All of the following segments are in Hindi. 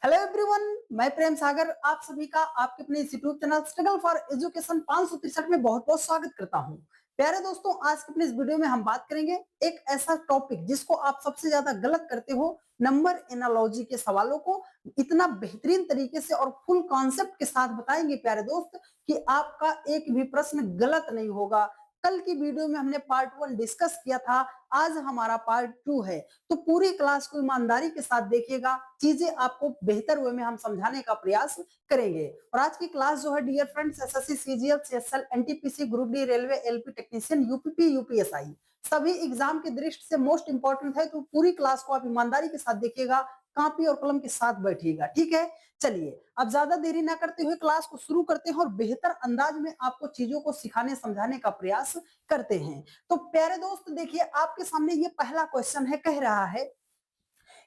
हेलो एवरीवन, मैं प्रेम सागर आप सभी का आपके अपने YouTube channel struggle for education 563 में बहुत बहुत स्वागत करता हूं। प्यारे दोस्तों, आज के अपने इस वीडियो में हम बात करेंगे एक ऐसा टॉपिक जिसको आप सबसे ज्यादा गलत करते हो, नंबर एनालॉजी के सवालों को इतना बेहतरीन तरीके से और फुल कॉन्सेप्ट के साथ बताएंगे प्यारे दोस्त कि आपका एक भी प्रश्न गलत नहीं होगा। कल की वीडियो में हमने पार्ट 1 डिस्कस किया था, आज हमारा पार्ट 2 है। तो पूरी क्लास को ईमानदारी के साथ देखिएगा, चीजें आपको बेहतर वे में हम समझाने का प्रयास करेंगे। और आज की क्लास जो है dear friends, SSC, CGL, CSL, NTPC, group D, railway, LP technician, UPP, UPSI सभी एग्जाम की दृष्टि से मोस्ट इंपॉर्टेंट है। तो पूरी क्लास को आप ईमानदारी के साथ देखिएगा, कॉपी और कलम के साथ बैठिएगा, ठीक है। चलिए अब ज्यादा देरी ना करते हुए क्लास को शुरू करते हैं और बेहतर अंदाज में आपको चीजों को सिखाने समझाने का प्रयास करते हैं। तो प्यारे दोस्त देखिए, आपके सामने ये पहला क्वेश्चन है, कह रहा है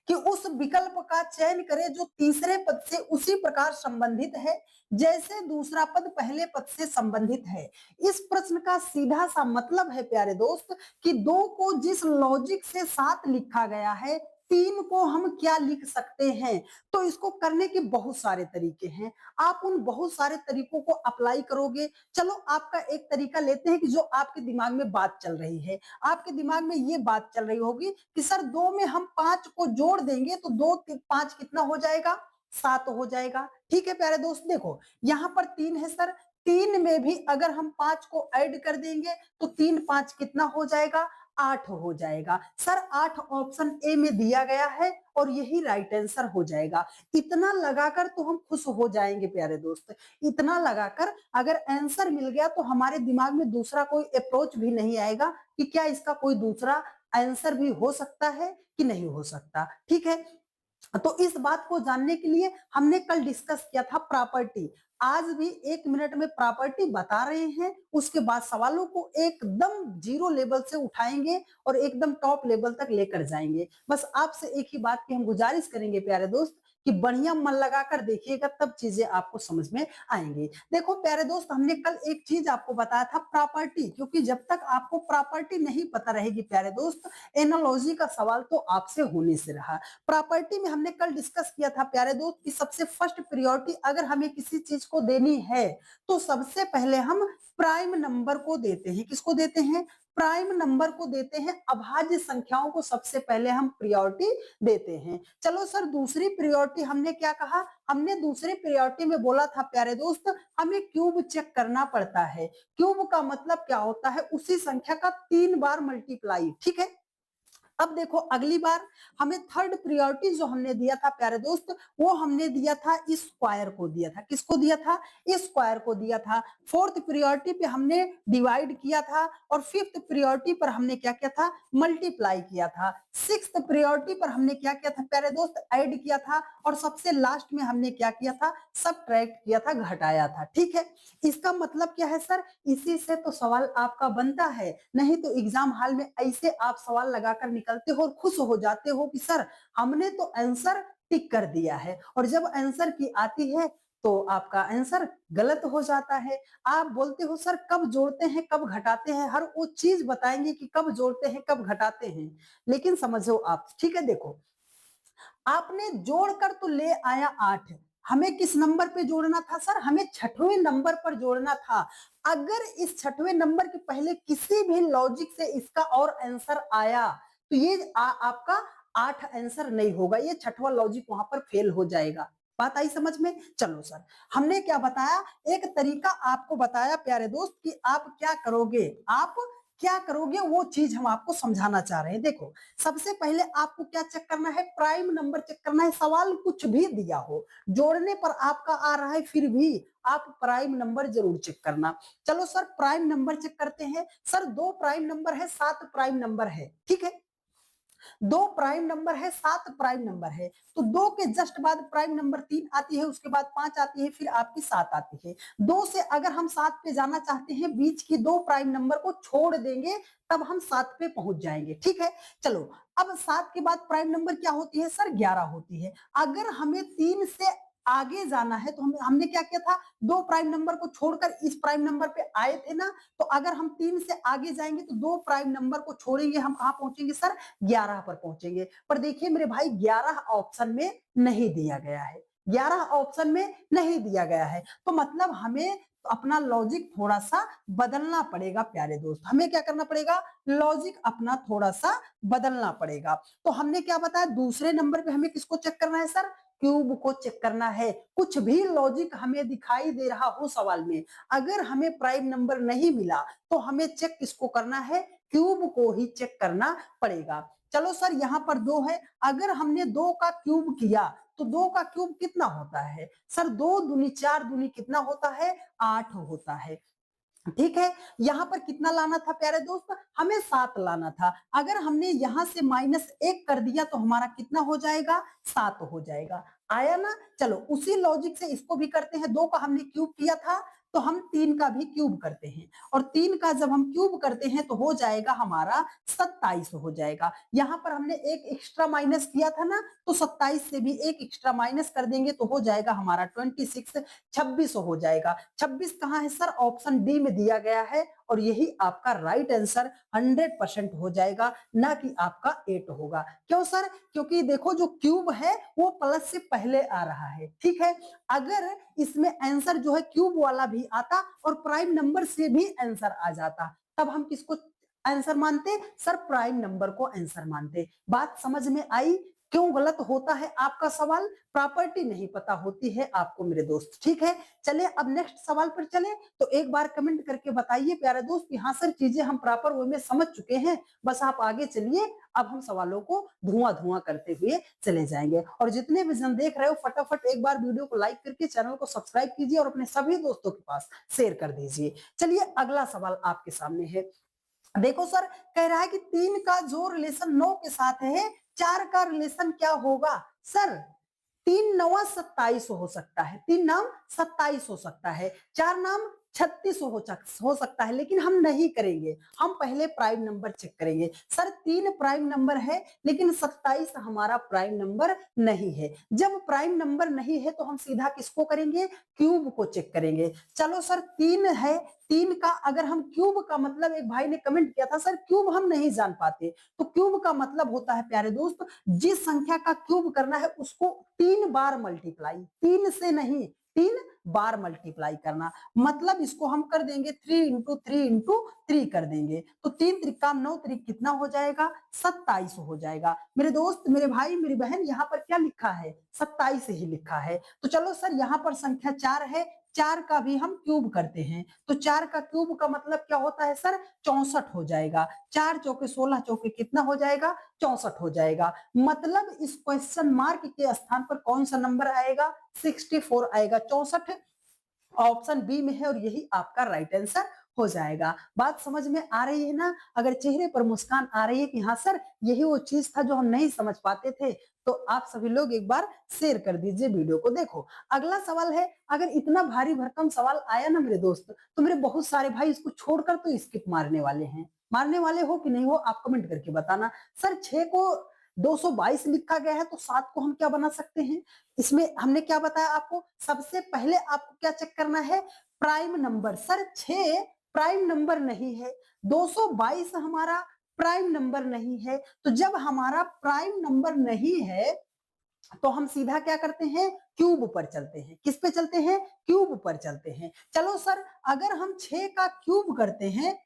कि उस विकल्प का चयन करें जो तीसरे पद से उसी प्रकार संबंधित है जैसे दूसरा पद पहले पद से संबंधित है। इस प्रश्न का सीधा सा मतलब है प्यारे दोस्त कि दो को जिस लॉजिक से साथ लिखा गया है, तीन को हम क्या लिख सकते हैं। तो इसको करने के बहुत सारे तरीके हैं, आप उन बहुत सारे तरीकों को अप्लाई करोगे। चलो आपका एक तरीका लेते हैं कि जो आपके दिमाग में बात चल रही है। आपके दिमाग में ये बात चल रही होगी कि सर दो में हम पांच को जोड़ देंगे तो दो पांच कितना हो जाएगा, सात हो जाएगा। ठीक है प्यारे दोस्त, देखो यहाँ पर तीन है सर, तीन में भी अगर हम पांच को ऐड कर देंगे तो तीन पांच कितना हो जाएगा, आठ हो जाएगा। सर आठ ऑप्शन ए में दिया गया है और यही राइट आंसर हो जाएगा। इतना लगाकर तो हम खुश हो जाएंगे प्यारे दोस्त, इतना लगाकर अगर आंसर मिल गया तो हमारे दिमाग में दूसरा कोई अप्रोच भी नहीं आएगा कि क्या इसका कोई दूसरा आंसर भी हो सकता है कि नहीं हो सकता। ठीक है, तो इस बात को जानने के लिए हमने कल डिस्कस किया था प्रॉपर्टी। आज भी एक मिनट में प्रॉपर्टी बता रहे हैं, उसके बाद सवालों को एकदम जीरो लेवल से उठाएंगे और एकदम टॉप लेवल तक लेकर जाएंगे। बस आपसे एक ही बात की हम गुजारिश करेंगे प्यारे दोस्त कि बढ़िया मन लगाकर देखिएगा, तब चीजें आपको समझ में आएंगी। देखो प्यारे दोस्त, हमने कल एक चीज आपको बताया था प्रॉपर्टी, क्योंकि जब तक आपको प्रॉपर्टी नहीं पता रहेगी प्यारे दोस्त, एनालॉजी का सवाल तो आपसे होने से रहा। प्रॉपर्टी में हमने कल डिस्कस किया था प्यारे दोस्त कि सबसे फर्स्ट प्रायोरिटी अगर हमें किसी चीज को देनी है तो सबसे पहले हम प्राइम नंबर को देते हैं। किसको देते हैं, प्राइम नंबर को देते हैं। अभाज्य संख्याओं को सबसे पहले हम प्रायोरिटी देते हैं। चलो सर दूसरी प्रायोरिटी हमने क्या कहा, हमने दूसरी प्रायोरिटी में बोला था प्यारे दोस्त हमें क्यूब चेक करना पड़ता है। क्यूब का मतलब क्या होता है, उसी संख्या का 3 बार मल्टीप्लाई। ठीक है, अब देखो अगली बार हमें थर्ड प्रायोरिटी जो हमने दिया था प्यारे दोस्त, वो हमने दिया था स्क्वायर को दिया था। किसको दिया था, स्क्वायर को दिया था। फोर्थ प्रायोरिटी पे हमने डिवाइड किया था और फिफ्थ प्रायोरिटी पर हमने क्या किया था, मल्टीप्लाई किया था। सिक्स्थ प्रायोरिटी पर हमने क्या किया था प्यारे दोस्त, ऐड किया था। और सबसे लास्ट में हमने क्या किया था, सबट्रैक्ट किया था, घटाया था। ठीक है, इसका मतलब क्या है सर, इसी से तो सवाल आपका बनता है। नहीं तो एग्जाम हॉल में ऐसे आप सवाल लगाकर निकलते हो और खुश हो जाते हो कि सर हमने तो आंसर टिक कर दिया है, और जब आंसर की आती है तो आपका आंसर गलत हो जाता है। आप बोलते हो सर कब जोड़ते हैं कब घटाते हैं, हर वो चीज बताएंगे कि कब जोड़ते हैं कब घटाते हैं, लेकिन समझो आप। ठीक है, देखो आपने जोड़कर तो ले आया 8, हमें किस नंबर पे जोड़ना था सर, हमें छठवें नंबर पर जोड़ना था। अगर इस छठवें नंबर के पहले किसी भी लॉजिक से इसका और आंसर आया तो ये आपका 8 आंसर नहीं होगा, ये छठवां लॉजिक वहां पर फेल हो जाएगा। बात आई समझ में। चलो सर हमने क्या बताया, एक तरीका आपको बताया प्यारे दोस्त कि आप क्या करोगे, आप क्या करोगे वो चीज हम आपको समझाना चाह रहे हैं। देखो सबसे पहले आपको क्या चेक करना है, प्राइम नंबर चेक करना है। सवाल कुछ भी दिया हो, जोड़ने पर आपका आ रहा है, फिर भी आप प्राइम नंबर जरूर चेक करना। चलो सर प्राइम नंबर चेक करते हैं। सर दो प्राइम नंबर है, सात प्राइम नंबर है। ठीक है, दो प्राइम नंबर है, सात प्राइम नंबर है, तो दो के जस्ट बाद प्राइम नंबर 3 आती है, उसके बाद 5 आती है, फिर आपकी 7 आती है। दो से अगर हम 7 पे जाना चाहते हैं, बीच की दो प्राइम नंबर को छोड़ देंगे तब हम 7 पे पहुंच जाएंगे। ठीक है, चलो अब 7 के बाद प्राइम नंबर क्या होती है सर, 11 होती है। अगर हमें 3 से आगे जाना है तो हमने क्या किया था, 2 प्राइम नंबर को छोड़कर इस प्राइम नंबर पे आए थे ना, तो अगर हम 3 से आगे जाएंगे तो 2 प्राइम नंबर को छोड़ेंगे, हम कहां पहुंचेंगे सर, 11 पर पहुंचेंगे। पर देखिए मेरे भाई 11 ऑप्शन में नहीं दिया गया है, 11 ऑप्शन में नहीं दिया गया है, तो मतलब हमें अपना लॉजिक थोड़ा सा बदलना पड़ेगा प्यारे दोस्त। हमें क्या करना पड़ेगा, लॉजिक अपना थोड़ा सा बदलना पड़ेगा। तो हमने क्या बताया, दूसरे नंबर पे हमें किसको चेक करना है सर, क्यूब को चेक करना है। कुछ भी लॉजिक हमें दिखाई दे रहा हो सवाल में, अगर हमें प्राइम नंबर नहीं मिला तो हमें चेक किसको करना है, क्यूब को ही चेक करना पड़ेगा। चलो सर यहाँ पर 2 है, अगर हमने 2 का क्यूब किया तो 2 का क्यूब कितना होता है सर, 2 दूनी 4 दूनी कितना होता है, 8 होता है। ठीक है, यहाँ पर कितना लाना था प्यारे दोस्त, हमें 7 लाना था। अगर हमने यहाँ से -1 कर दिया तो हमारा कितना हो जाएगा, 7 हो जाएगा। आया ना। चलो उसी लॉजिक से इसको भी करते हैं, 2 का हमने क्यूब किया था तो हम 3 का भी क्यूब करते हैं, और 3 का जब हम क्यूब करते हैं तो हो जाएगा हमारा 27 हो जाएगा। यहाँ पर हमने एक एक्स्ट्रा माइनस किया था ना, तो 27 से भी एक एक्स्ट्रा माइनस कर देंगे तो हो जाएगा हमारा 26, 26 हो जाएगा। 26 कहाँ है सर, ऑप्शन डी में दिया गया है, और यही आपका राइट आंसर 100% हो जाएगा, ना कि आपका 8 होगा। क्यों सर, क्योंकि देखो जो क्यूब है वो प्लस से पहले आ रहा है। ठीक है, अगर इसमें आंसर जो है क्यूब वाला भी आता और प्राइम नंबर से भी आंसर आ जाता, तब हम किसको आंसर मानते सर, प्राइम नंबर को आंसर मानते। बात समझ में आई, क्यों गलत होता है आपका सवाल, प्रॉपर्टी नहीं पता होती है आपको मेरे दोस्त। ठीक है, चलिए अब नेक्स्ट सवाल पर चले, तो एक बार कमेंट करके बताइए प्यारे दोस्त कि हाँ सर चीजें हम प्रॉपर वे में समझ चुके हैं, बस आप आगे चलिए। अब हम सवालों को धुआं धुआं करते हुए चले जाएंगे, और जितने भी जन देख रहे हो फटाफट एक बार वीडियो को लाइक करके चैनल को सब्सक्राइब कीजिए और अपने सभी दोस्तों के पास शेयर कर दीजिए। चलिए अगला सवाल आपके सामने है। देखो सर, कह रहा है कि 3 का जो रिलेशन 9 के साथ है, 4 का रिलेशन क्या होगा सर, 3 नवा 27 हो सकता है, 3 नाम 27 हो सकता है, 4 नाम 36 हो सकता है, लेकिन हम नहीं करेंगे, हम पहले प्राइम नंबर चेक करेंगे। सर 3 प्राइम नंबर है लेकिन 27 हमारा प्राइम नंबर नहीं है। जब प्राइम नंबर नहीं है तो हम सीधा किसको करेंगे, क्यूब को चेक करेंगे। चलो सर 3 है, 3 का अगर हम क्यूब का मतलब, एक भाई ने कमेंट किया था सर क्यूब हम नहीं जान पाते, तो क्यूब का मतलब होता है प्यारे दोस्त, जिस संख्या का क्यूब करना है उसको 3 बार मल्टीप्लाई, 3 से नहीं 3 बार मल्टीप्लाई करना। मतलब इसको हम कर देंगे 3 इंटू 3 इंटू 3 कर देंगे, तो 3 त्रिका 9 त्रिक कितना हो जाएगा, 27 हो जाएगा। मेरे दोस्त मेरे भाई मेरी बहन, यहाँ पर क्या लिखा है, 27 ही लिखा है। तो चलो सर यहाँ पर संख्या 4 है, 4 का भी हम क्यूब करते हैं, तो 4 का क्यूब का मतलब क्या होता है सर, 64 हो जाएगा। 4 चौके 16 चौके कितना हो जाएगा, 64 हो जाएगा। मतलब इस क्वेश्चन मार्क के स्थान पर कौन सा नंबर आएगा, 64 आएगा, 64 ऑप्शन बी में है, और यही आपका राइट आंसर हो जाएगा। बात समझ में आ रही है ना। अगर चेहरे पर मुस्कान आ रही है कि हाँ सर यही वो चीज था जो हम नहीं समझ पाते थे, तो आप सभी लोग एक बार शेयर कर दीजिए वीडियो को। देखो अगला सवाल है, अगर इतना भारी भरकम सवाल आया ना मेरे दोस्त, तो मेरे बहुत सारे भाई इसको छोड़कर तो स्किप मारने वाले हैं। मारने वाले हो कि नहीं हो, आप कमेंट करके बताना। सर 6 को 222 लिखा गया है तो 7 को हम क्या बना सकते हैं। इसमें हमने क्या बताया आपको, सबसे पहले आपको क्या चेक करना है, prime number. Sir 6 prime number नहीं है, 222 हमारा प्राइम नंबर नहीं है, तो जब हमारा प्राइम नंबर नहीं है तो हम सीधा क्या करते हैं, क्यूब पर चलते हैं। किस पे चलते हैं, क्यूब पर चलते हैं। चलो सर अगर हम 6 का क्यूब करते हैं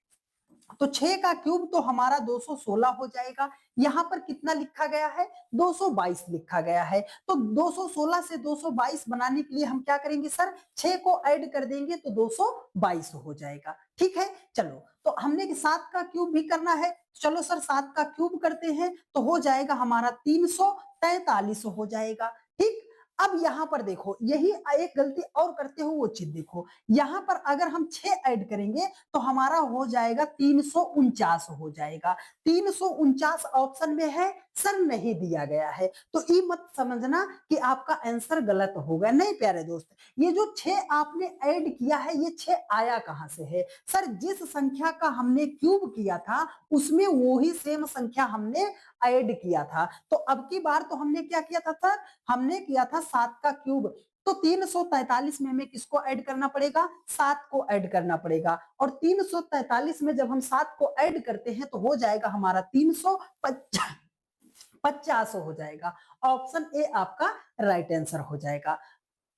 तो 6 का क्यूब तो हमारा 216 हो जाएगा। यहाँ पर कितना लिखा गया है, 222 लिखा गया है, तो 216 से 222 बनाने के लिए हम क्या करेंगे सर, 6 को ऐड कर देंगे तो 222 हो जाएगा। ठीक है, चलो तो हमने 7 का क्यूब भी करना है, चलो सर 7 का क्यूब करते हैं तो हो जाएगा हमारा 343 हो जाएगा। ठीक, अब यहाँ पर देखो यही एक गलती और करते हो, वो चीज देखो, यहाँ पर अगर हम 6 ऐड करेंगे तो हमारा हो जाएगा 349 हो जाएगा। 349 ऑप्शन में है, सर नहीं दिया गया है। तो ये मत समझना कि आपका आंसर गलत होगा, नहीं प्यारे दोस्त। ये जो 6 आपने ऐड किया है, ये 6 आया कहां से है? सर जिस संख्या का हमने क्यूब किया था उसमें वो ही सेम संख्या हमने ऐड किया था। तो अब की बार तो हमने क्या किया था सर? हमने किया था 7 का क्यूब। तो 343 में हमें किसको ऐड करना पड़ेगा? 7 को ऐड करना पड़ेगा। और 343 में जब हम 7 को ऐड करते हैं तो हो जाएगा हमारा 350 हो जाएगा। ऑप्शन ए आपका राइट आंसर हो जाएगा।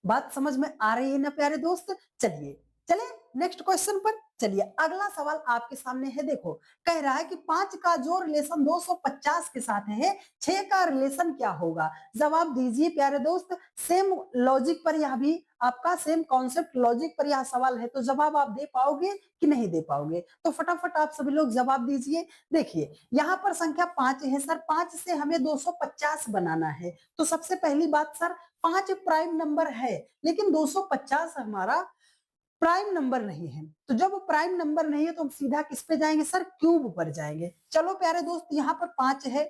बात समझ में आ रही है ना प्यारे दोस्त? चलिए चले नेक्स्ट क्वेश्चन पर। चलिए अगला सवाल आपके सामने है, देखो कह रहा है कि 5 का जो रिलेशन 250 के साथ है, 6 का रिलेशन क्या होगा? जवाब दीजिए प्यारे दोस्त। सेम लॉजिक पर यह भी आपका सेम कॉन्सेप्ट लॉजिक पर यह सवाल है, तो जवाब आप दे पाओगे कि नहीं दे पाओगे? तो फटाफट आप सभी लोग जवाब दीजिए। देखिए यहाँ पर संख्या 5 है सर, 5 से हमें 250 बनाना है। तो सबसे पहली बात सर, 5 प्राइम नंबर है लेकिन 250 हमारा प्राइम नंबर नहीं है। तो जब प्राइम नंबर नहीं है तो हम सीधा किस पे जाएंगे सर? क्यूब पर जाएंगे। चलो प्यारे दोस्त यहाँ पर 5 है,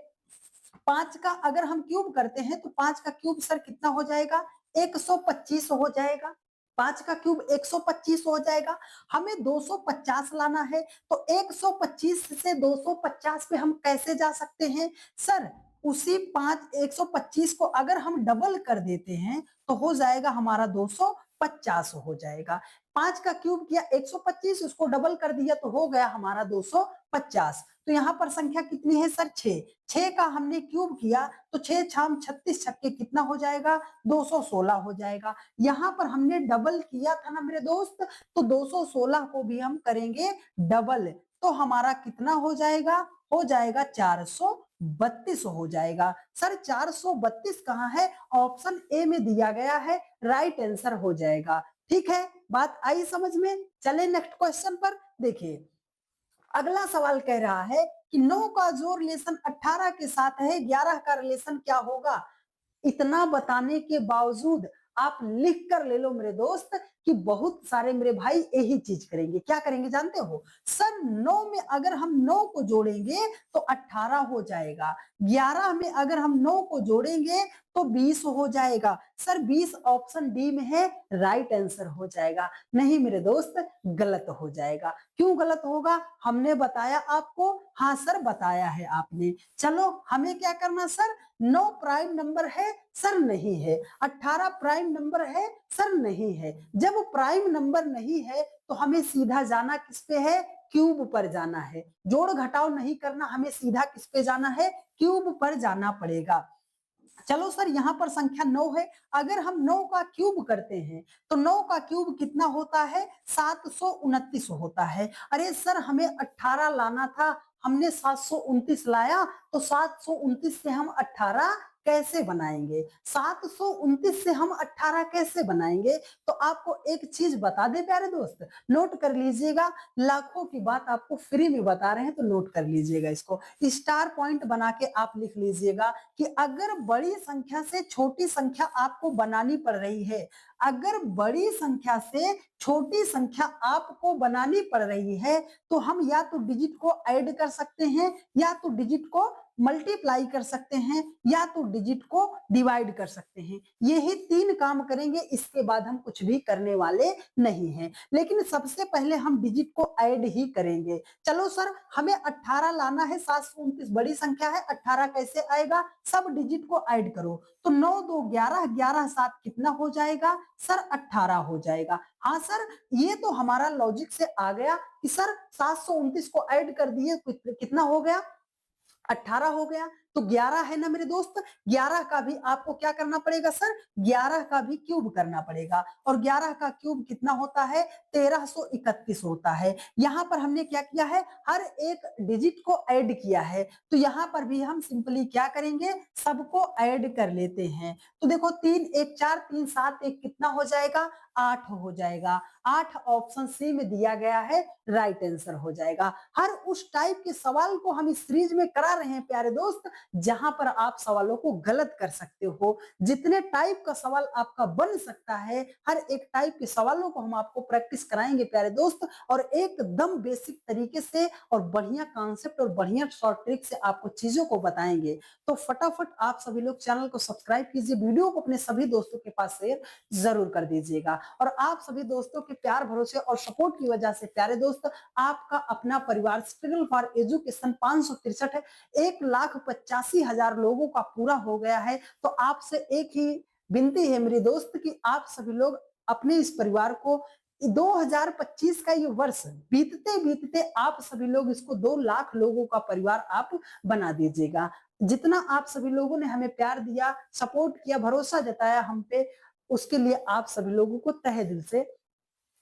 5 का अगर हम क्यूब करते हैं तो 5 का क्यूब सर कितना हो जाएगा? 125 हो जाएगा। 5 का क्यूब 125 हो जाएगा। हमें 250 लाना है, तो 125 से 250 पे हम कैसे जा सकते हैं सर? उसी 125 को अगर हम डबल कर देते हैं तो हो जाएगा हमारा 250 हो जाएगा। 5 का क्यूब किया 125, उसको डबल कर दिया तो हो गया हमारा 250। तो यहाँ पर संख्या कितनी है सर? 6। 6 का हमने क्यूब किया तो 6 छाम 36 छक्के कितना हो जाएगा? 216 हो जाएगा। यहाँ पर हमने डबल किया था ना मेरे दोस्त, तो 216 को भी हम करेंगे डबल, तो हमारा कितना हो जाएगा? हो जाएगा 432 हो जाएगा। सर 432 कहाँ है? ऑप्शन ए में दिया गया है, राइट आंसर हो जाएगा। ठीक है, बात आई समझ में? चले नेक्स्ट क्वेश्चन पर। देखिए अगला सवाल कह रहा है कि 9 का जो रिलेशन 18 के साथ है, 11 का रिलेशन क्या होगा? इतना बताने के बावजूद आप लिख कर ले लो मेरे दोस्त कि बहुत सारे मेरे भाई यही चीज करेंगे। क्या करेंगे जानते हो सर? 9 में अगर हम 9 को जोड़ेंगे तो 18 हो जाएगा। 11 में अगर हम 9 को जोड़ेंगे तो 20 हो जाएगा। सर 20 ऑप्शन डी में है, राइट आंसर हो जाएगा। नहीं मेरे दोस्त, गलत हो जाएगा। क्यों गलत होगा? हमने बताया आपको। हाँ सर बताया है आपने। चलो हमें क्या करना सर? 9 प्राइम नंबर है सर? नहीं है। 18 प्राइम नंबर है सर? नहीं है। जब प्राइम नंबर नहीं है तो हमें सीधा जाना किस पे है? क्यूब पर जाना है। जोड़ घटाव नहीं करना, हमें सीधा किस पे जाना है? क्यूब पर जाना पड़ेगा। चलो सर यहाँ पर संख्या 9 है, अगर हम 9 का क्यूब करते हैं तो 9 का क्यूब कितना होता है? 729 होता है। अरे सर हमें 18 लाना था, हमने 729 लाया, तो 729 से हम 18 कैसे बनाएंगे? 729 से हम 18 कैसे बनाएंगे? तो आपको एक चीज बता दे प्यारे दोस्त, नोट कर लीजिएगा। लाखों की बात आपको फ्री में बता रहे हैं तो नोट कर लीजिएगा। इसको स्टार पॉइंट बना के आप लिख लीजिएगा कि अगर बड़ी संख्या से छोटी संख्या आपको बनानी पड़ रही है, अगर बड़ी संख्या से छोटी संख्या आपको बनानी पड़ रही है, तो हम या तो डिजिट को ऐड कर सकते हैं, या तो डिजिट को मल्टीप्लाई कर सकते हैं, या तो डिजिट को डिवाइड कर सकते हैं। यही 3 काम करेंगे, इसके बाद हम कुछ भी करने वाले नहीं हैं। लेकिन सबसे पहले हम डिजिट को ऐड ही करेंगे। चलो सर हमें 18 लाना है, 729 बड़ी संख्या है, 18 कैसे आएगा? सब डिजिट को ऐड करो। तो 9 2 11, 11 7 कितना हो जाएगा? सर 18 हो जाएगा। हाँ सर ये तो हमारा लॉजिक से आ गया कि सर 729 को ऐड कर दिए, कितना हो गया? 18 हो गया। तो 11 है ना मेरे दोस्त, 11 का भी आपको क्या करना पड़ेगा सर? 11 का भी क्यूब करना पड़ेगा। और 11 का क्यूब कितना होता है? 1331 होता है। यहाँ पर हमने क्या किया है? हर एक डिजिट को ऐड किया है। तो यहाँ पर भी हम सिंपली क्या करेंगे? सबको ऐड कर लेते हैं। तो देखो 3 1 4, 3 7 1 कितना हो जाएगा? 8 हो जाएगा। 8 ऑप्शन सी में दिया गया है, राइट आंसर हो जाएगा। हर उस टाइप के सवाल को हम इस सीरीज में करा रहे हैं प्यारे दोस्त, जहां पर आप सवालों को गलत कर सकते हो। जितने टाइप का सवाल आपका बन सकता है, हर एक टाइप के सवालों को हम आपको प्रैक्टिस कराएंगे प्यारे दोस्त, और एकदम बेसिक तरीके से और बढ़िया कॉन्सेप्ट और बढ़िया शॉर्ट ट्रिक से आपको चीजों को बताएंगे। तो फटाफट आप सभी लोग चैनल को सब्सक्राइब कीजिए, वीडियो को अपने सभी दोस्तों के पास शेयर जरूर कर दीजिएगा। और आप सभी दोस्तों के प्यार, भरोसे और सपोर्ट की वजह से प्यारे दोस्त, आपका अपना परिवार स्ट्रगल फॉर एजुकेशन 563 है, 1,85,000 लोगों का पूरा हो गया है। तो आपसे एक ही विनती है मेरे दोस्त कि आप सभी लोग अपने इस परिवार को 2025 का ये वर्ष बीतते बीतते आप सभी लोग इसको 2 लाख लोगों का परिवार आप बना दीजिएगा। जितना आप सभी लोगों ने हमें प्यार दिया, सपोर्ट किया, भरोसा जताया हम पे, उसके लिए आप सभी लोगों को तहे दिल से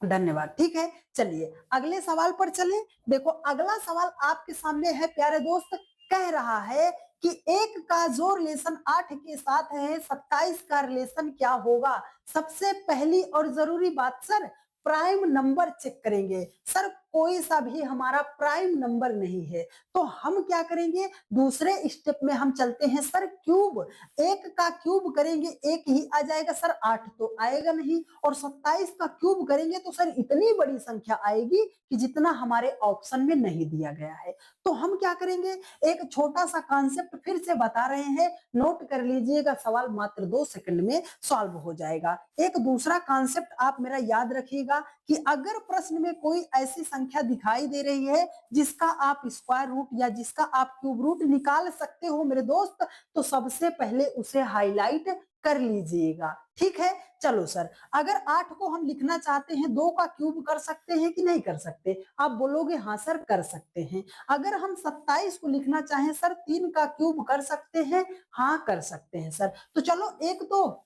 धन्यवाद। ठीक है, चलिए अगले सवाल पर चलें। देखो अगला सवाल आपके सामने है प्यारे दोस्त, कह रहा है कि 1 का जो रिलेशन 8 के साथ है, 27 का रिलेशन क्या होगा? सबसे पहली और जरूरी बात सर, प्राइम नंबर चेक करेंगे। सर कोई सा भी हमारा प्राइम नंबर नहीं है, तो हम क्या करेंगे, दूसरे स्टेप में हम चलते हैं सर क्यूब। 1 का क्यूब करेंगे 1 ही आ जाएगा सर, 8 तो आएगा नहीं। और 27 का क्यूब करेंगे तो सर इतनी बड़ी संख्या आएगी कि जितना हमारे ऑप्शन में नहीं दिया गया है। तो हम क्या करेंगे, एक छोटा सा कॉन्सेप्ट फिर से बता रहे हैं, नोट कर लीजिएगा, सवाल मात्र 2 सेकंड में सॉल्व हो जाएगा। एक दूसरा कॉन्सेप्ट आप मेरा याद रखिएगा कि अगर प्रश्न में कोई ऐसी संख्या दिखाई दे रही है जिसका आप स्क्वायर रूट या जिसका आप क्यूब रूट निकाल सकते हो मेरे दोस्त, तो सबसे पहले उसे हाईलाइट कर लीजिएगा। ठीक है, चलो सर, अगर 8 को हम लिखना चाहते हैं, 2 का क्यूब कर सकते हैं कि नहीं कर सकते? आप बोलोगे हाँ सर कर सकते हैं। अगर हम 27 को लिखना चाहें सर, 3 का क्यूब कर सकते हैं? हाँ कर सकते हैं सर। तो चलो, एक तो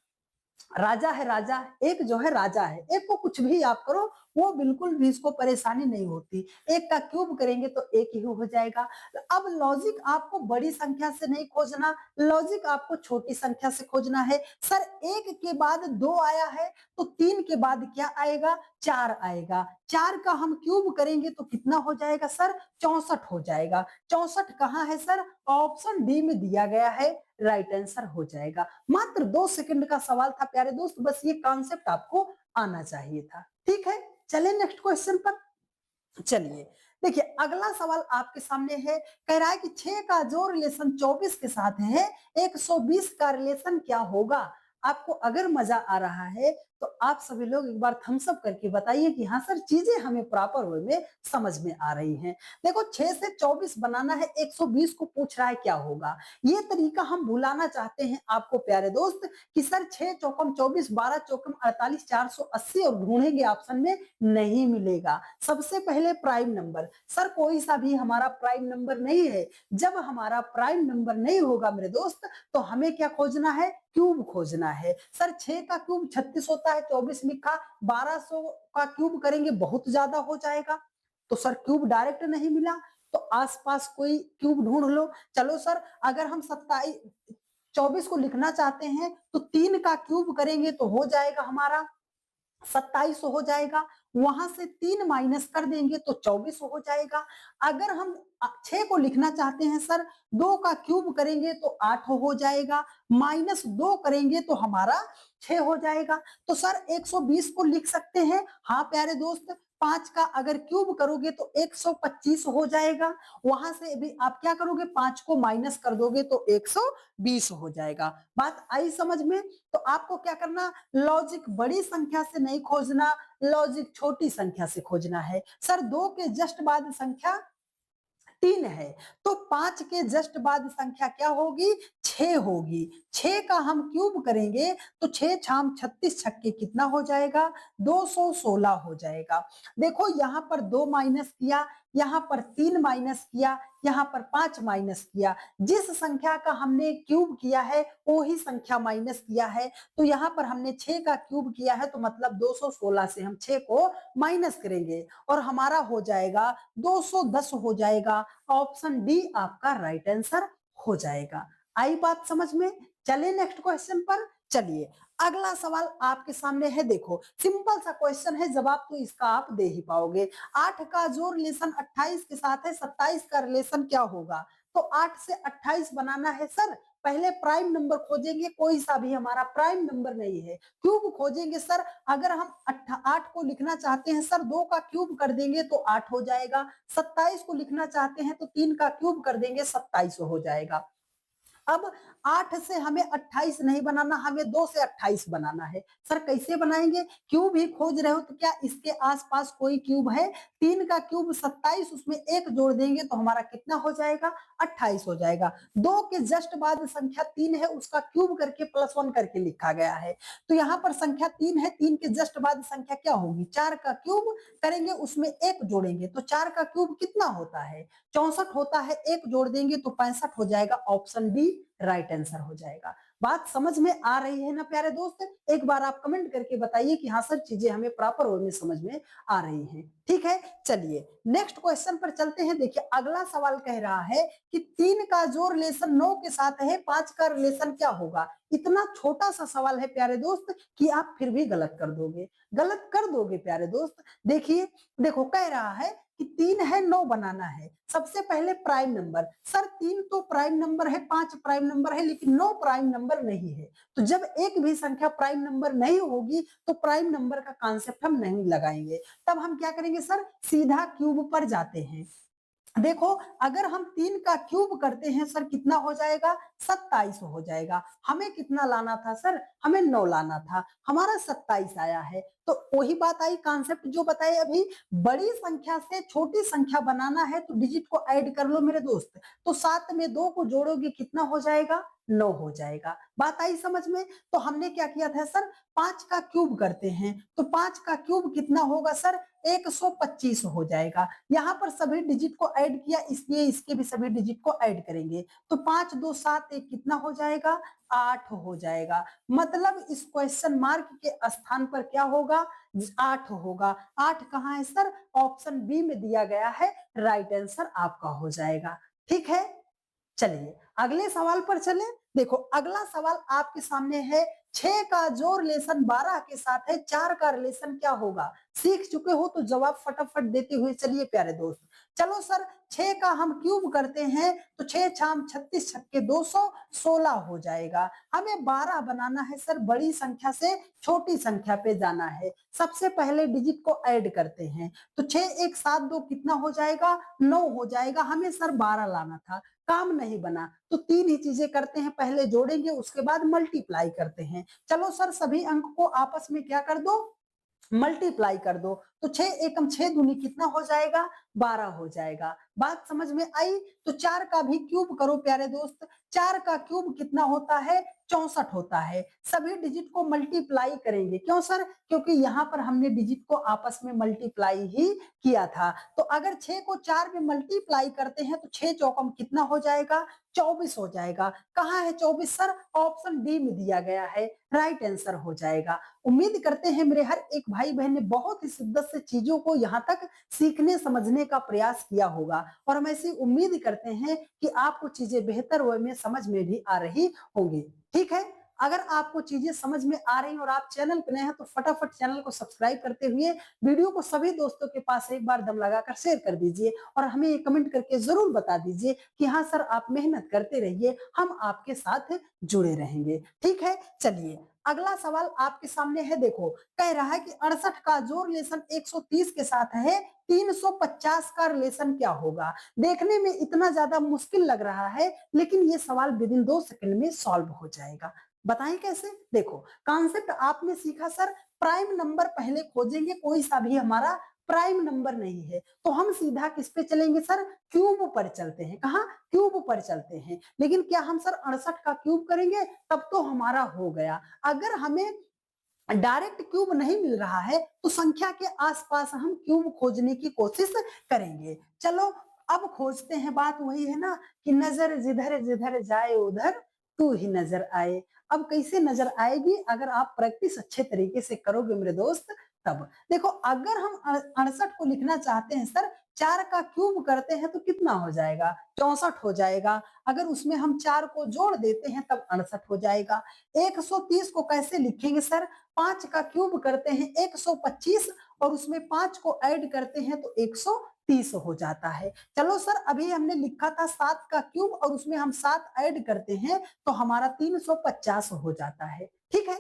राजा है, राजा एक जो है राजा है, एक को कुछ भी आप करो वो बिल्कुल भी इसको परेशानी नहीं होती। एक का क्यूब करेंगे तो एक ही हो जाएगा। अब लॉजिक आपको बड़ी संख्या से नहीं खोजना, लॉजिक आपको छोटी संख्या से खोजना है। सर 1 के बाद 2 आया है तो 3 के बाद क्या आएगा, 4 आएगा। 4 का हम क्यूब करेंगे तो कितना हो जाएगा सर, 64 हो जाएगा। 64 कहाँ है सर, ऑप्शन डी में दिया गया है, राइट आंसर हो जाएगा। मात्र 2 सेकंड का सवाल था प्यारे दोस्त, बस ये कॉन्सेप्ट आपको आना चाहिए था। ठीक है, चलिए नेक्स्ट क्वेश्चन पर चलिए। देखिए अगला सवाल आपके सामने है, कह रहा है कि 6 का जो रिलेशन 24 के साथ है, 120 का रिलेशन क्या होगा? आपको अगर मजा आ रहा है तो आप सभी लोग एक बार थम्स अप करके बताइए कि हाँ सर चीजें हमें प्रॉपर वे में समझ में आ रही हैं। देखो 6 से 24 बनाना है, 120 को पूछ रहा है क्या होगा। ये तरीका हम भुलाना चाहते हैं आपको प्यारे दोस्त कि सर 6 चौकम 24, 12 चौकम 48, 480 और ढूंढेंगे ऑप्शन में नहीं मिलेगा। सबसे पहले प्राइम नंबर, सर कोई सा भी हमारा प्राइम नंबर नहीं है। जब हमारा प्राइम नंबर नहीं होगा मेरे दोस्त, तो हमें क्या खोजना है, क्यूब खोजना है। सर 6 का क्यूब 36 होता है, 24 लिखा, 1200 का क्यूब करेंगे बहुत ज्यादा हो जाएगा, तो सर क्यूब डायरेक्ट नहीं मिला, तो आसपास कोई क्यूब ढूंढ लो। चलो सर, अगर हम 27 24 को लिखना चाहते हैं तो 3 का क्यूब करेंगे तो हो जाएगा हमारा 27 हो जाएगा। वहां से 3 माइनस कर देंगे तो 24 हो जाएगा। अगर हम 6 को लिखना चाहते हैं सर, 2 का क्यूब करेंगे तो 8 हो जाएगा, माइनस 2 करेंगे तो हमारा 6 हो जाएगा। तो सर 120 को लिख सकते हैं, हाँ प्यारे दोस्त। 5 का अगर क्यूब करोगे तो 125 हो जाएगा। वहां से भी आप क्या करोगे, 5 को माइनस कर दोगे तो 120 हो जाएगा। बात आई समझ में? तो आपको क्या करना, लॉजिक बड़ी संख्या से नहीं खोजना, लॉजिक छोटी संख्या से खोजना है। सर 2 के जस्ट बाद संख्या 3 है, तो 5 के जस्ट बाद संख्या क्या होगी, 6 होगी। 6 का हम क्यूब करेंगे तो 6 छाम 36 छक्के कितना हो जाएगा, 216 हो जाएगा। देखो यहाँ पर 2 माइनस किया, यहाँ पर 3 माइनस किया, यहाँ पर 5 माइनस किया। जिस संख्या का हमने क्यूब किया है वो ही संख्या माइनस किया है, तो यहाँ पर हमने 6 का क्यूब किया है तो मतलब 216 से हम 6 को माइनस करेंगे और हमारा हो जाएगा 210 हो जाएगा। ऑप्शन डी आपका राइट आंसर हो जाएगा। आई बात समझ में? चलिए नेक्स्ट क्वेश्चन पर चलिए। अगला सवाल आपके सामने है, देखो सिंपल सा क्वेश्चन है, जवाब तो इसका आप दे ही पाओगे। 8 का जो रिलेशन 28 के साथ है, 27 का रिलेशन क्या होगा? तो 8 से 28 बनाना है सर, पहले प्राइम नंबर खोजेंगे, कोई सा भी हमारा प्राइम नंबर नहीं है, क्यूब खोजेंगे सर। अगर हम 8 को लिखना चाहते हैं सर, 2 का क्यूब कर देंगे तो 8 हो जाएगा। 27 को लिखना चाहते हैं तो 3 का क्यूब कर देंगे, 27 हो जाएगा। अब 8 से हमें 28 नहीं बनाना, हमें 2 से 28 बनाना है। सर कैसे बनाएंगे? क्यूब ही खोज रहे हो तो क्या इसके आसपास कोई क्यूब है? 3 का क्यूब 27, उसमें 1 जोड़ देंगे तो हमारा कितना हो जाएगा? 28 हो जाएगा। 2 के जस्ट बाद संख्या 3 है, उसका क्यूब करके +1 करके लिखा गया है। तो यहाँ पर संख्या 3 है, 3 के जस्ट बाद संख्या क्या होगी? 4 का क्यूब करेंगे, उसमें 1 जोड़ेंगे तो 4 का क्यूब कितना होता है? 64 होता है, 1 जोड़ देंगे तो 65 हो जाएगा। ऑप्शन डी राइट आंसर हो जाएगा। बात समझ में आ रही है ना प्यारे दोस्त? एक बार आप कमेंट करके बताइए कि हाँ सर, चीजें हमें प्रॉपर वे में समझ में आ रही हैं। ठीक है, चलिए नेक्स्ट क्वेश्चन पर चलते हैं। देखिए अगला सवाल कह रहा है कि 3 का जो रिलेशन 9 के साथ है, 5 का रिलेशन क्या होगा? इतना छोटा सा सवाल है प्यारे दोस्त कि आप फिर भी गलत कर दोगे, गलत कर दोगे प्यारे दोस्त। देखिए, देखो कह रहा है कि 3 है, 9 बनाना है। सबसे पहले प्राइम नंबर, सर 3 तो प्राइम नंबर है, 5 प्राइम नंबर है, लेकिन 9 प्राइम नंबर नहीं है। तो जब एक भी संख्या प्राइम नंबर नहीं होगी तो प्राइम नंबर का कॉन्सेप्ट हम नहीं लगाएंगे। तब हम क्या करेंगे सर? सीधा क्यूब पर जाते हैं। देखो अगर हम 3 का क्यूब करते हैं सर, कितना हो जाएगा? 27 हो जाएगा। हमें कितना लाना था सर? हमें 9 लाना था, हमारा 27 आया है। तो वही बात आई, कॉन्सेप्ट जो बताए अभी, बड़ी संख्या से छोटी संख्या बनाना है तो डिजिट को ऐड कर लो मेरे दोस्त। तो 7 में 2 को जोड़ोगे कितना हो जाएगा? 9 हो जाएगा। बात आई समझ में? तो हमने क्या किया था सर? 5 का क्यूब करते हैं तो 5 का क्यूब कितना होगा सर? 125 हो जाएगा। यहाँ पर सभी डिजिट को ऐड किया, इसलिए इसके भी सभी डिजिट को ऐड करेंगे। तो 5 2 7 1 कितना हो जाएगा? 8 हो जाएगा। मतलब इस क्वेश्चन मार्क के स्थान पर क्या होगा? 8 होगा। 8 कहाँ है सर? ऑप्शन बी में दिया गया है, राइट आंसर आपका हो जाएगा। ठीक है, चलिए अगले सवाल पर चलें। देखो अगला सवाल आपके सामने है, 6 का जो रिलेशन 12 के साथ है, 4 का रिलेशन क्या होगा? सीख चुके हो तो जवाब फटाफट देते हुए चलिए प्यारे दोस्त। चलो सर, 6 का हम क्यूब करते हैं तो 6 छाम 36 छक्के 200, 16 हो जाएगा। हमें 12 बनाना है सर, बड़ी संख्या से छोटी संख्या पे जाना है। सबसे पहले डिजिट को ऐड करते हैं तो 6 1 7 2 कितना हो जाएगा? 9 हो जाएगा। हमें सर 12 लाना था, काम नहीं बना तो 3 ही चीजें करते हैं, पहले जोड़ेंगे उसके बाद मल्टीप्लाई करते हैं। चलो सर सभी अंक को आपस में क्या कर दो? मल्टीप्लाई कर दो। तो 6 एकम 6 दूनी कितना हो जाएगा? 12 हो जाएगा। बात समझ में आई? तो 4 का भी क्यूब करो प्यारे दोस्त। 4 का क्यूब कितना होता है? 64 होता है। सभी डिजिट को मल्टीप्लाई करेंगे, क्यों सर? क्योंकि यहाँ पर हमने डिजिट को आपस में मल्टीप्लाई ही किया था। तो अगर 6 को 4 में मल्टीप्लाई करते हैं तो 6 चौकम कितना हो जाएगा? 24 हो जाएगा। कहाँ है 24 सर? ऑप्शन डी में दिया गया है, राइट आंसर हो जाएगा। उम्मीद करते हैं मेरे हर एक भाई बहन ने बहुत ही शिद्दत से चीजों को यहाँ तक सीखने समझने का प्रयास किया होगा, और हम ऐसी उम्मीद करते हैं कि आपको चीजें बेहतर वे में समझ में भी आ रही होंगी। ठीक है, अगर आपको चीजें समझ में आ रही और आप चैनल पे नए हैं तो फटाफट चैनल को सब्सक्राइब करते हुए वीडियो को सभी दोस्तों के पास एक बार दम लगाकर शेयर कर दीजिए, और हमें ये कमेंट करके जरूर बता दीजिए कि हाँ सर आप मेहनत करते रहिए, हम आपके साथ जुड़े रहेंगे। ठीक है, चलिए अगला सवाल आपके सामने है। देखो कह रहा है कि 68 का जो रिलेशन 130 के साथ है, 350 का रिलेशन क्या होगा? देखने में इतना ज्यादा मुश्किल लग रहा है, लेकिन ये सवाल विद इन 2 सेकंड में सॉल्व हो जाएगा। बताएं कैसे? देखो कॉन्सेप्ट आपने सीखा सर, प्राइम नंबर पहले खोजेंगे, कोई सा भी हमारा प्राइम नंबर नहीं है तो हम सीधा किस पे चलेंगे सर? क्यूब पर चलते हैं। कहा? क्यूब पर चलते हैं। लेकिन क्या हम सर 68 का क्यूब करेंगे? तब तो हमारा हो गया। अगर हमें डायरेक्ट क्यूब नहीं मिल रहा है तो संख्या के आसपास हम क्यूब खोजने की कोशिश करेंगे। चलो अब खोजते हैं। बात वही है ना कि नजर जिधर जिधर जाए उधर तू ही नजर आए। अब कैसे नजर आएगी? अगर आप प्रैक्टिस अच्छे तरीके से करोगे मेरे दोस्त तब। देखो अगर हम 68 को लिखना चाहते हैं सर, 4 का क्यूब करते हैं तो कितना हो जाएगा? 64 हो जाएगा। अगर उसमें हम 4 को जोड़ देते हैं तब 68 हो जाएगा। 130 को कैसे लिखेंगे सर? 5 का क्यूब करते हैं 125, और उसमें 5 को ऐड करते हैं तो 30 हो जाता है। चलो सर, अभी हमने लिखा था 7 का क्यूब और उसमें हम 7 ऐड करते हैं तो हमारा 350 हो जाता है। ठीक है,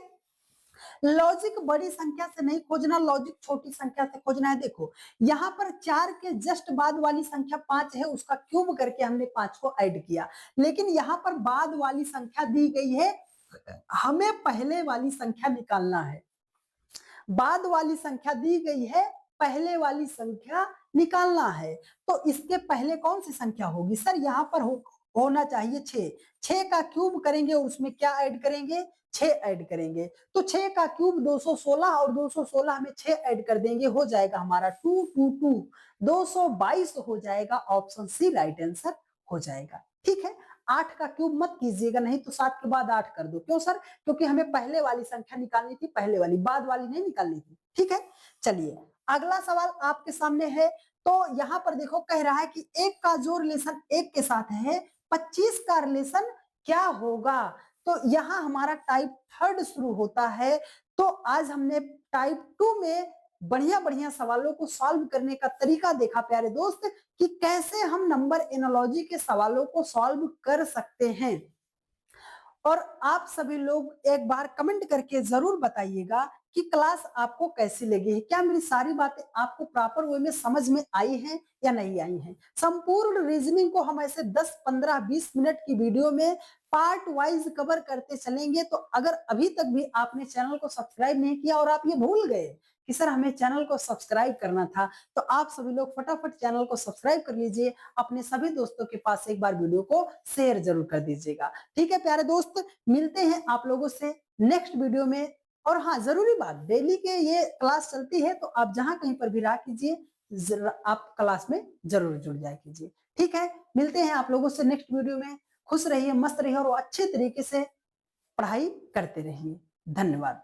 लॉजिक बड़ी संख्या से नहीं खोजना, लॉजिक छोटी संख्या से खोजना है। देखो यहाँ पर 4 के जस्ट बाद वाली संख्या 5 है, उसका क्यूब करके हमने 5 को ऐड किया, लेकिन यहाँ पर बाद वाली संख्या दी गई है, हमें पहले वाली संख्या निकालना है। बाद वाली संख्या दी गई है, पहले वाली संख्या निकालना है। तो इसके पहले कौन सी संख्या होगी सर? यहाँ पर होना चाहिए 6। 6 का क्यूब करेंगे और उसमें क्या ऐड करेंगे? 6 ऐड करेंगे। तो 6 का क्यूब 216 और 216 में 6 ऐड कर देंगे, हो जाएगा हमारा 222, 222 हो जाएगा। ऑप्शन सी राइट आंसर हो जाएगा। ठीक है, 8 का क्यूब मत कीजिएगा, नहीं तो 7 के बाद 8 कर दो। क्यों सर? क्योंकि हमें पहले वाली संख्या निकालनी थी, पहले वाली, बाद वाली नहीं निकालनी थी। ठीक है, चलिए अगला सवाल आपके सामने है। तो यहाँ पर देखो कह रहा है कि 1 का जो रिलेशन 1 के साथ है, 25 का रिलेशन क्या होगा? तो यहाँ हमारा टाइप 3 शुरू होता है। तो आज हमने टाइप 2 में बढ़िया बढ़िया सवालों को सॉल्व करने का तरीका देखा प्यारे दोस्त, कि कैसे हम नंबर एनालॉजी के सवालों को सॉल्व कर सकते हैं। और आप सभी लोग एक बार कमेंट करके जरूर बताइएगा कि क्लास आपको कैसी लगी है, क्या मेरी सारी बातें आपको प्रॉपर वे में समझ में आई हैं या नहीं आई हैं। संपूर्ण रीजनिंग को हम ऐसे 10, 15, 20 मिनट की वीडियो में पार्ट वाइज कवर करते चलेंगे। तो अगर अभी तक भी आपने चैनल को सब्सक्राइब नहीं किया और आप ये भूल गए कि सर हमें चैनल को सब्सक्राइब करना था, तो आप सभी लोग फटाफट चैनल को सब्सक्राइब कर लीजिए, अपने सभी दोस्तों के पास एक बार वीडियो को शेयर जरूर कर दीजिएगा। ठीक है प्यारे दोस्त, मिलते हैं आप लोगों से नेक्स्ट वीडियो में। और हाँ, जरूरी बात, डेली के ये क्लास चलती है, तो आप जहां कहीं पर भी रहा कीजिए, आप क्लास में जरूर जुड़ जाए कीजिए। ठीक है, मिलते हैं आप लोगों से नेक्स्ट वीडियो में। खुश रहिए, मस्त रहिए और अच्छे तरीके से पढ़ाई करते रहिए। धन्यवाद।